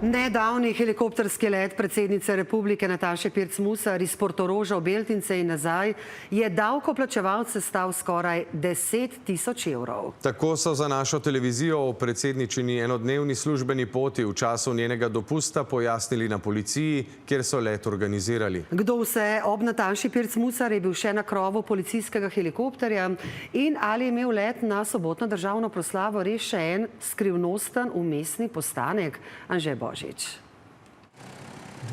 Nedavni helikopterski let predsednice Republike Nataše Pirc Musar iz Portoroža v Beltince in nazaj je davkoplačevalce stal skoraj 10 000 evrov. Tako so za našo televizijo o predsedničini enodnevni službeni poti v času njenega dopusta pojasnili na policiji, kjer so let organizirali. Kdo vse ob Nataši Pirc Musar je bil še na krovu policijskega helikopterja in ali je imel let na sobotno državno proslavo res še en skrivnosten vmesni postanek? Anže Božič.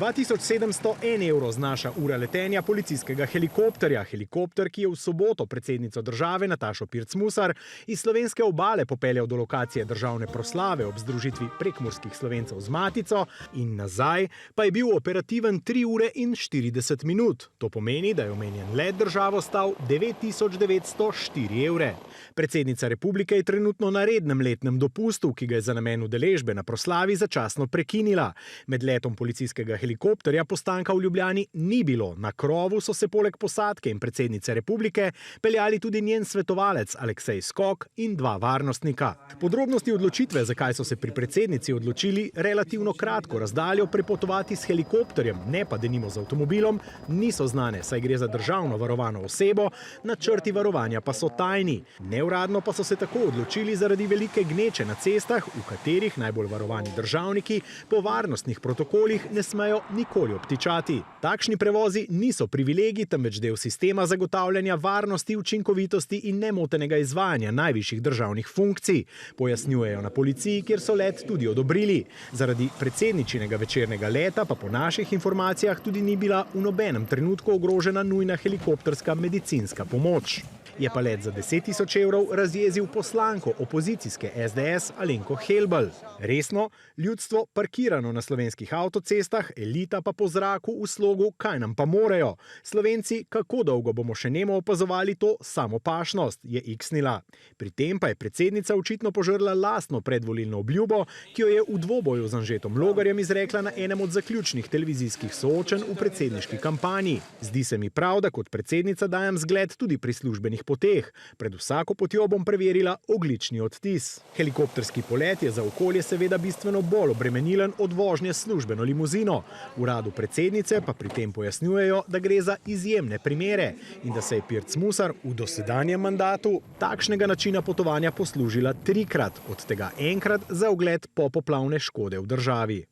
2701 evrov znaša ura letenja policijskega helikopterja. Helikopter, ki je v soboto predsednico države Natašo Pirc Musar iz slovenske obale popeljal do lokacije državne proslave ob združitvi prekmurskih Slovencev z Matico in nazaj, pa je bil operativen 3 ure in 40 minut. To pomeni, da je omenjen let državo stal 9904 evre. Predsednica republike je trenutno na rednem letnem dopustu, ki ga je za namen udeležbe na proslavi začasno prekinila. Med letom policijskega helikopterja postanka v Ljubljani ni bilo. Na krovu so se poleg posadke in predsednice republike peljali tudi njen svetovalec Aleksej Skok in 2 varnostnika. Podrobnosti odločitve, zakaj so se pri predsednici odločili relativno kratko razdaljo prepotovati s helikopterjem, ne pa denimo z avtomobilom, niso znane, saj gre za državno varovano osebo, načrti varovanja pa so tajni. Neuradno pa so se tako odločili zaradi velike gneče na cestah, v katerih najbolj varovani državniki po varnostnih protokolih ne smejo nikoli obtičati. Takšni prevozi niso privilegij, temveč del sistema zagotavljanja varnosti, učinkovitosti in nemotenega izvajanja najvišjih državnih funkcij, pojasnjujejo na policiji, kjer so let tudi odobrili. Zaradi predsedničinega večernega leta pa po naših informacijah tudi ni bila v nobenem trenutku ogrožena nujna helikopterska medicinska pomoč. Je pa let za 10 000 evrov razjezil poslanko opozicijske SDS Alenko Helbl. Resno, ljudstvo parkirano na slovenskih avtocestah, elita pa po zraku v slogu kaj nam pa morejo. Slovenci, kako dolgo bomo še nemo opazovali to samopašnost, je iksnila. Pri tem pa je predsednica očitno požrla lastno predvolilno obljubo, ki jo je v dvoboju z Anžetom Logarjem izrekla na enem od zaključnih televizijskih soočenj v predsedniški kampanji. Zdi se mi prav, da kot predsednica dajem zgled tudi pri službenih poteh. Pred vsako potjo bom preverila ogljični odtis. Helikopterski polet je za okolje seveda bistveno bolj obremenilen od vožnje s službeno limuzino. V uradu predsednice pa pri tem pojasnjujejo, da gre za izjemne primere in da se je Pirc Musar v dosedanjem mandatu takšnega načina potovanja poslužila 3-krat, od tega enkrat za ogled popoplavne škode v državi.